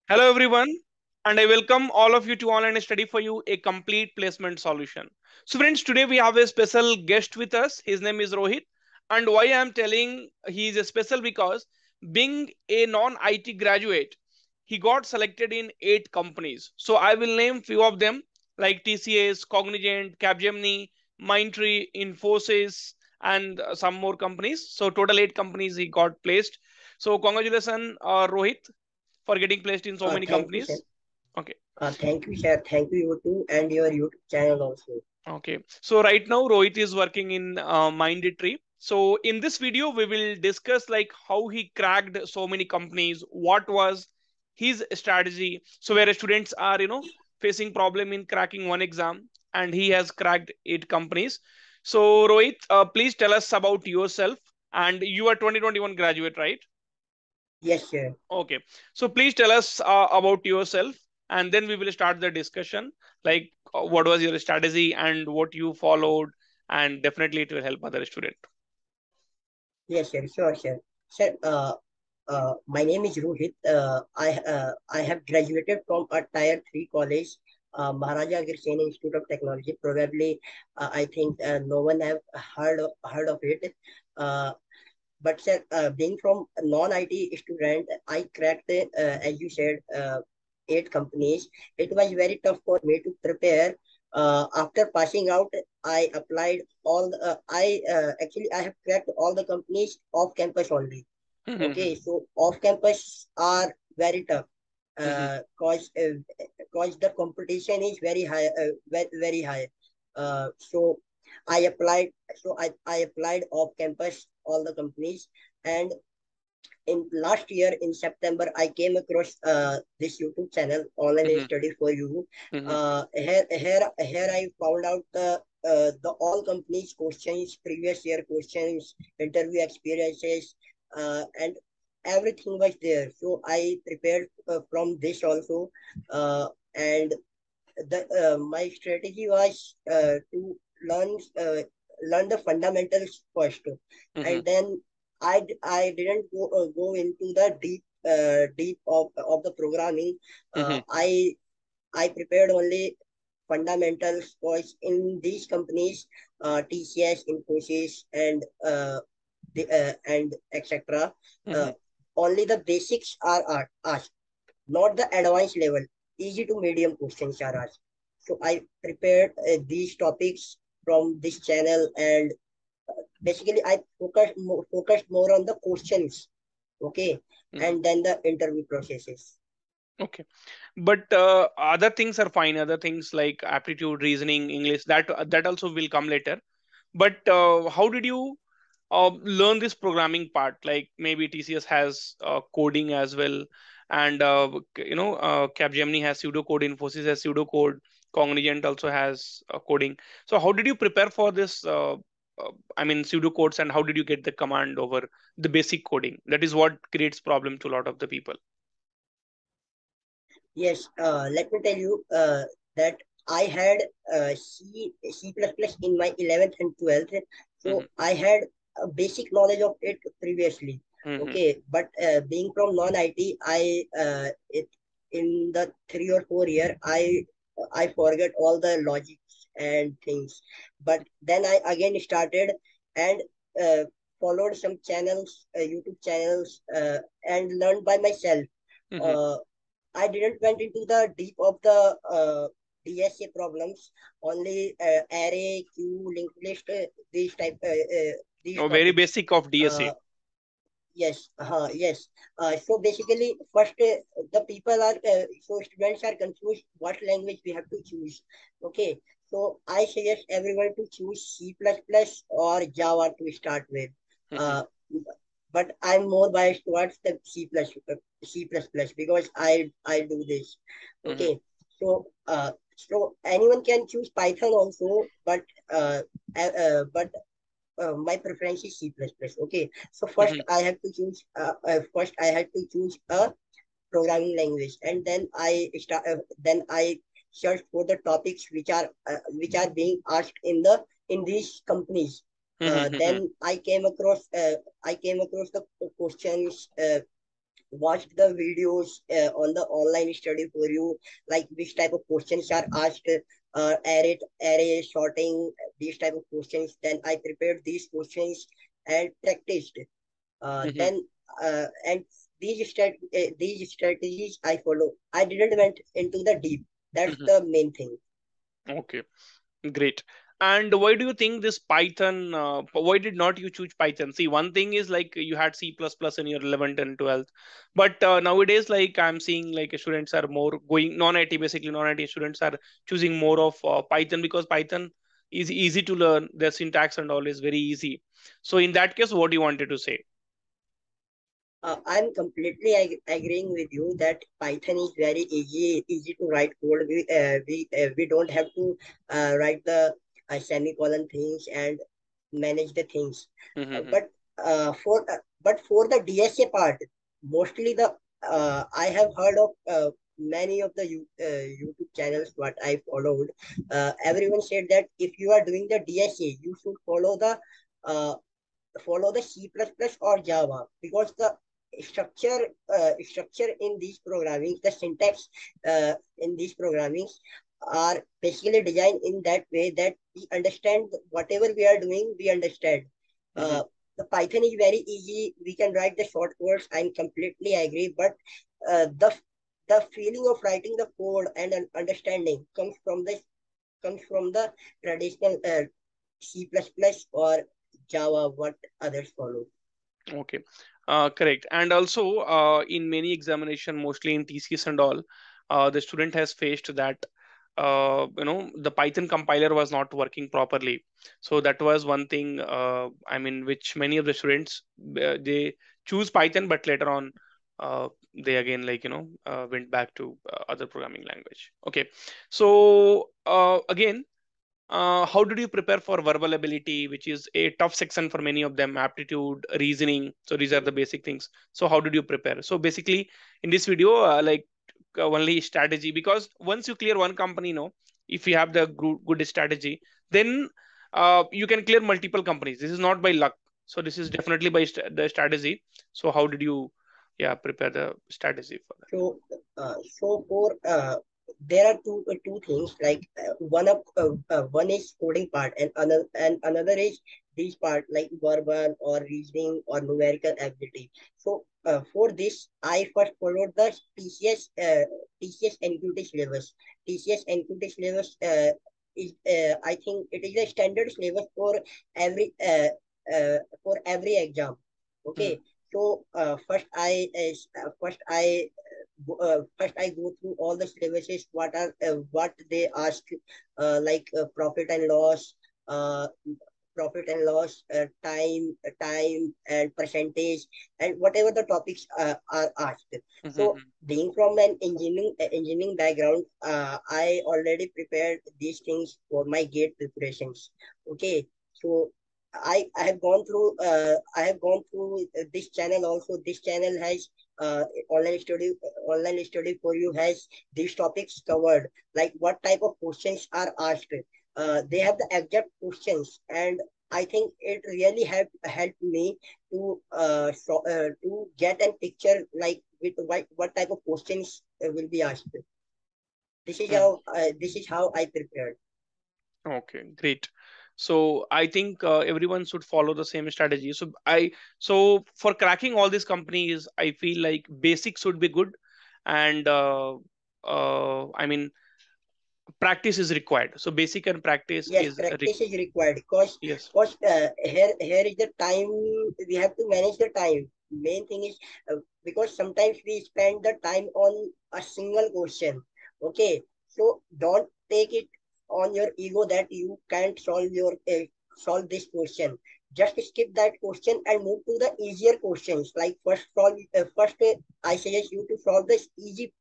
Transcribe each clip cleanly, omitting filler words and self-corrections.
Hello, everyone, and I welcome all of you to Online Study for You, a complete placement solution. So, friends, today we have a special guest with us. His name is Rohit. And why I'm telling he is a special because being a non IT graduate, he got selected in 8 companies. So, I will name few of them like TCS, Cognizant, Capgemini, Mindtree, Infosys, and some more companies. So, total 8 companies he got placed. So, congratulations, Rohit, for getting placed in so many Thank you, sir. companies. Okay. Thank you, sir. Thank you, you too, and your YouTube channel also. Okay. So right now Rohit is working in Mindtree. So in this video, we will discuss like how he cracked so many companies, what was his strategy. So where students are, facing problem in cracking one exam and he has cracked 8 companies. So Rohit, please tell us about yourself, and you are 2021 graduate, right? Yes, sir. Okay. So please tell us about yourself, and then we will start the discussion. Like, what was your strategy and what you followed, and definitely it will help other student. Yes, sir. Sure, sir. Sir, my name is Rohit. I have graduated from a Tier 3 college, Maharaja Agrisena Institute of Technology. Probably, I think no one have heard of it. Uh, but sir, being from a non-IT student, I cracked, as you said, 8 companies. It was very tough for me to prepare. After passing out, I applied all. I have cracked all the companies off campus only. Mhm, Okay, so off campus are very tough. mhm, Cause the competition is very high, very high. So I applied. I applied off campus all the companies, and in last year in September, I came across this YouTube channel, Online mhm, Study for You. mhm, Here I found out the all companies questions, previous year questions, interview experiences, and everything was there. So I prepared from this also, and the my strategy was to learn learn the fundamentals first, mhm, and then I didn't go into the deep of the programming. mhm, I prepared only fundamentals because in these companies, TCS, Infosys, and etc. Uh, mhm. only the basics are asked, not the advanced level. Easy to medium questions are asked. So I prepared these topics from this channel, and basically I focused more on the questions. Okay, Mhm. and then the interview processes. Okay. But other things are fine. Other things like aptitude, reasoning, English, that also will come later. But how did you learn this programming part? Like maybe TCS has coding as well, and Capgemini has pseudocode, Infosys has pseudocode, Cognizant also has coding. So how did you prepare for this? I mean pseudocodes, and how did you get the command over the basic coding? That is what creates problem to a lot of the people. Yes, let me tell you that I had C++ in my 11th and 12th. Hmm. So I had a basic knowledge of it previously. Hmm. Okay, but being from non-IT, in the 3 or 4 year, I forget all the logics and things. But then I again started and uh, followed some channels, YouTube channels, and learned by myself. Hmm. Uh, I didn't went into the deep of the DSA problems. Only array, queue, linked list, these Oh, very topics. basic of DSA. Uh, yes, yes. So basically, first the people are so students are confused what language we have to choose. Okay, so I suggest everyone to choose C++ or Java to start with. Hmm. Uh, but I'm more biased towards the C++ because I do this. Hmm. Okay, so anyone can choose Python also, but my preference is C++. Okay, so Hmm. first I had to choose a programming language, and then I searched for the topics which are being asked in these companies. Hmm. Then I came across the questions watched the videos on the online study for you, like which type of questions are asked, array sorting, these type of questions. Then I prepared these questions and practiced. Hmm. Then and these strategies I follow. I didn't went into the deep. That's Hmm. the main thing. Okay. Great. And why do you think this Python? Why did not you choose Python? See, one thing is like you had C++ in your 11th and 12th, but nowadays, like I'm seeing, like students are more going non-IT. Basically, non-IT students are choosing more of Python because Python is easy to learn. The syntax and all is very easy. So in that case, what do you wanted to say? I'm completely agreeing with you that Python is very easy to write code. We don't have to write the semicolon things and manage the things. Mm-hmm. But for the DSA part, mostly the I have heard of many of the YouTube channels what I followed. Everyone said that if you are doing the DSA, you should uh, follow the C++ or Java, because the structure in these programming, the syntax in these programmings are basically designed in that way that we understand whatever we are doing, we understand. Mm-hmm. Uh, the Python is very easy. We can write the short codes. I completely agree, but the feeling of writing the code and an understanding comes from the traditional C++ or Java, what others follow. Okay, correct. And also, in many examination, mostly in TCS and all, the student has faced that the Python compiler was not working properly. So that was one thing. I mean, which many of the students they choose Python, but later on, they again went back to other programming language. Okay, so again, how did you prepare for verbal ability, which is a tough section for many of them, aptitude, reasoning? So these are the basic things. So how did you prepare? So basically, in this video, only strategy, because once you clear one company, if you have the good strategy, then you can clear multiple companies. This is not by luck. So this is definitely by the strategy. So how did you, yeah, prepare the strategy for that? So for there are two things, like one is coding part, and another is this part, like verbal or reasoning or numerical ability. So for this, I first followed the TCS NQT syllabus. TCS NQT syllabus is I think it is a standard syllabus for every exam. Hmm. Okay, so first I go through all the syllabuses, what they ask, like uh, profit and loss, time and percentage, and whatever the topics are asked. So Hmm. being from an engineering background, I already prepared these things for my gate preparations. Okay, so I have gone through this channel also. This channel has uh, online study online study for you has these topics covered, like what type of questions are asked. They have the exact questions, and I think it really helped me to get a picture, like with what type of questions will be asked. This is how I prepared. Okay, great. So I think everyone should follow the same strategy. So for cracking all these companies, I feel like basics should be good, and I mean practice is required. So basic and practice Yes, is practice is required, because yes. here is the time. We have to manage the time. Main thing is, because sometimes we spend the time on a single question. Okay, so don't take it on your ego that you can't solve this question. Just skip that question and move to the easier questions. Like I suggest you to solve this easy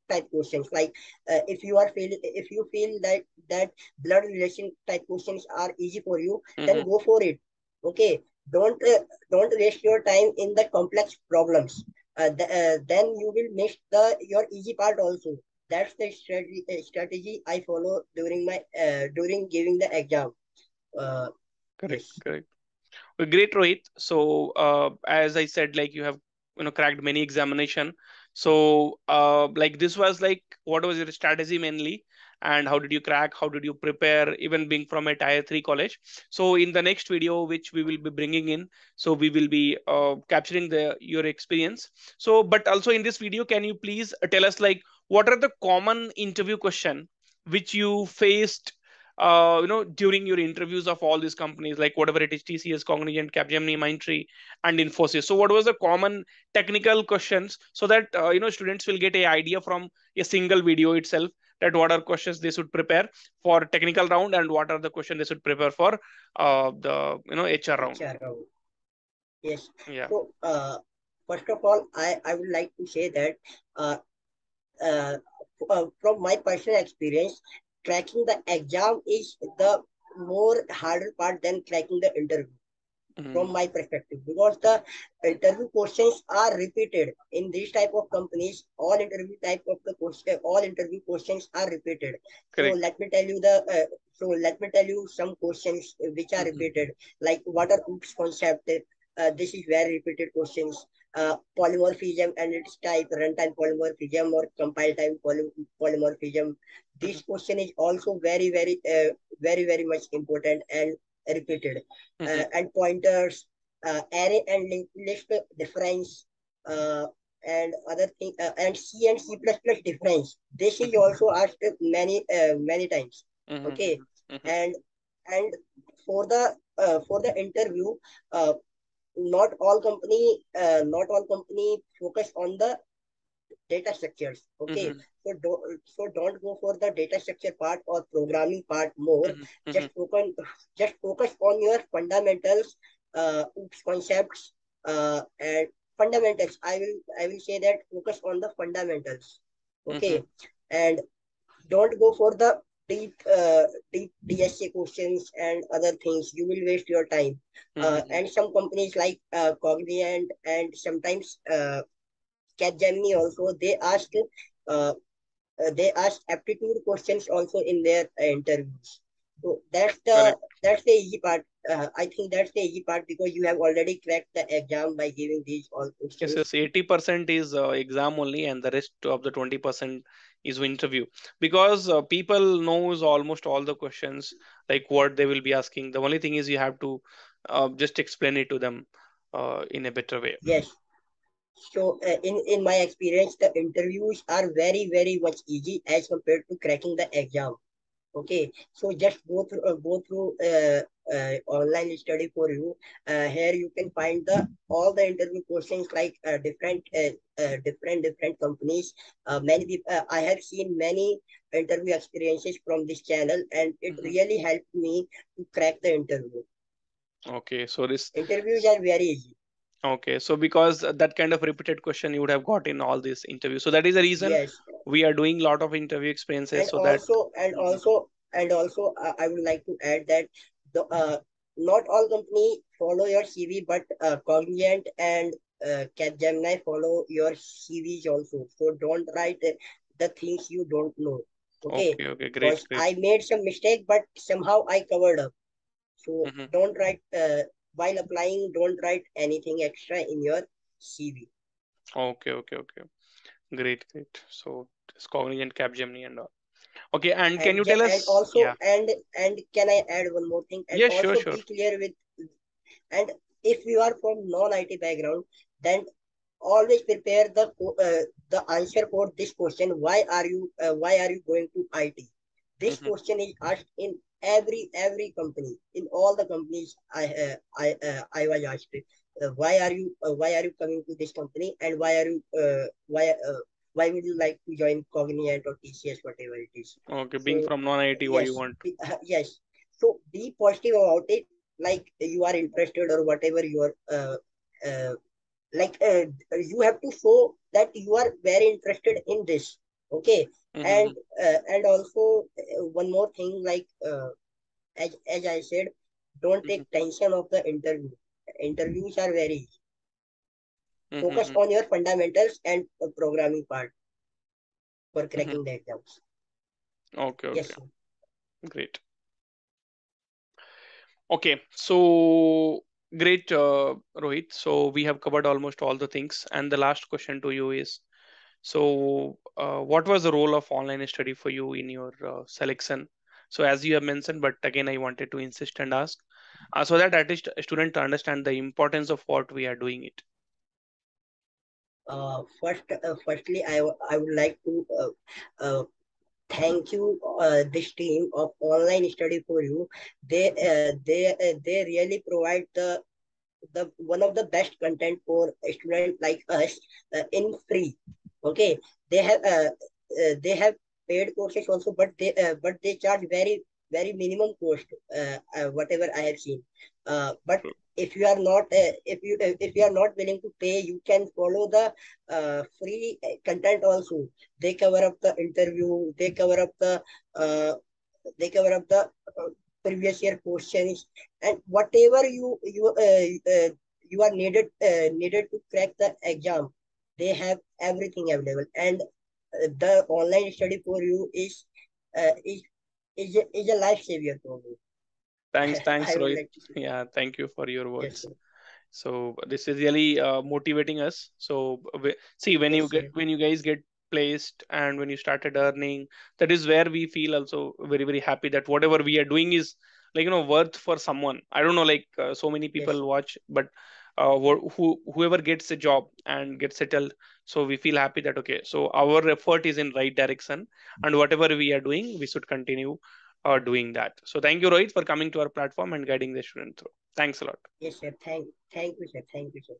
type questions. Like if you feel that blood relation type questions are easy for you, then Hmm. go for it. Okay, don't waste your time in the complex problems. Then you will miss your easy part also. That's the strategy I follow during giving the exam. uh, Correct, yes. correct. Well, great, Rohit. So as I said, like you have cracked many examination. So like this was like, what was your strategy mainly, and how did you crack, how did you prepare, even being from a tier 3 college? So in the next video which we will be bringing in, so we will be capturing the your experience. So but also in this video, can you please tell us like what are the common interview question which you faced during your interviews of all these companies, like whatever it is, TCS, Cognizant, Capgemini, Mindtree, and Infosys. So what was the common technical questions, so that students will get a idea from a single video itself, that what are questions they should prepare for technical round, and what are the questions they should prepare for the HR round. HR round. Yes. Yeah. So, first of all, I would like to say that uh, uh, from my personal experience, cracking the exam is the more harder part than cracking the interview. Hmm. From my perspective, because the interview questions are repeated in these type of companies. All interview questions are repeated. So Correct. let me tell you some questions which are Hmm. repeated, like what are OOPS concept. This is very repeated questions. Polymorphism and its type, runtime polymorphism or compile time polymorphism. Hmm. This question is also very much important and repeated. Hmm. And pointers, array and linked list difference, uh, and other thing, and C and C++ difference. This is also asked many times. Okay, Hmm. Hmm. and and for the interview, uh, not all company focus on the data structures. Okay, Hmm. so don't go for the data structure part or programming part more. Hmm. Hmm. Just focus just focus on your fundamentals, concepts, and fundamentals. I will say that focus on the fundamentals. Hmm. Okay, and don't go for the deep DSA questions and other things. You will waste your time. Hmm. And some companies like Cognizant and sometimes Capgemini also, uh, they ask aptitude questions also in their interviews. So Correct. that's the easy part. I think that's the easy part because you have already cracked the exam by giving these all Yes, questions. yes, 80% is exam only, and the rest of the 20% is interview. Because people knows almost all the questions, like what they will be asking. The only thing is you have to just explain it to them in a better way. Yes. So in my experience, the interviews are very much easy as compared to cracking the exam. Okay, so just go through online study for you. Here you can find the all the interview questions like different companies. Many people, I have seen many interview experiences from this channel, and it Mhm. really helped me to crack the interview. Okay, so this. Interviews are very easy. Okay, so because that kind of repeated question you would have got in all these interviews, so that is the reason Yes, we are doing lot of interview experiences, and so that. also and Mhm. also and also I would like to add that the not all company follow your CV, but Cognizant and Capgemini follow your CVs also. So don't write the things you don't know. Okay, Okay, okay, great, because great. I made some mistake, but somehow I covered up. So Hmm. don't write while applying. Don't write anything extra in your CV. Okay, okay, okay. Great, great. So it's Cognizant, Capgemini, and all. Okay, and can you tell And us? also Yeah. and can I add one more thing? And Yes, sure, also sure. be clear with, and if you are from non-IT background, then always prepare the answer for this question. Why are you going to IT? This Hmm. question is asked in every company. In all the companies I was asked, why are you coming to this company, and why would you like to join Cognizant or TCS, whatever it is. Okay, being So from non-IT, why you yes, want? yes. So be positive about it, like you are interested or whatever you are uh, like you have to show that you are very interested in this. Okay, Mm-hmm. and also one more thing, like as I said, don't Mm-hmm. take tension of the interview. Interviews are very easy. Focus Mm-hmm. on your fundamentals and programming part for Mm-hmm. cracking the exams. Okay, Yes, okay, sir. great. Okay, so Great, Rohit. So we have covered almost all the things. And the last question to you is, so what was the role of online study for you in your selection? So as you have mentioned, but again, I wanted to insist and ask, so that at least a student to understand the importance of what we are doing it. Firstly, I would like to thank you, this team of online study for you. They really provide the one of the best content for a student like us in free. Okay, they have paid courses also, but they charge very minimum cost, whatever I have seen. But if you are not if you are not willing to pay, you can follow the free content also. They cover up the interview. Uh, they cover up the previous year questions, and whatever you are needed to crack the exam. They have everything available, and the online study for you uh, is is a life savior for me. Thanks, I would Rohit. like to say. Yeah, thank you for your Yes, words. sir. So this is really motivating us. So see, when you Yes, get sir. when you guys get placed and when you started earning, that is where we feel also very happy that whatever we are doing is like worth for someone. I don't know, like so many Yes, people watch, but whoever gets a job and gets settled, so we feel happy that okay, so our effort is in right direction, and whatever we are doing, we should continue doing that. So thank you, Rohit, for coming to our platform and guiding the student through. Thanks a lot. yes, sir. Thank you, sir. Thank you, sir.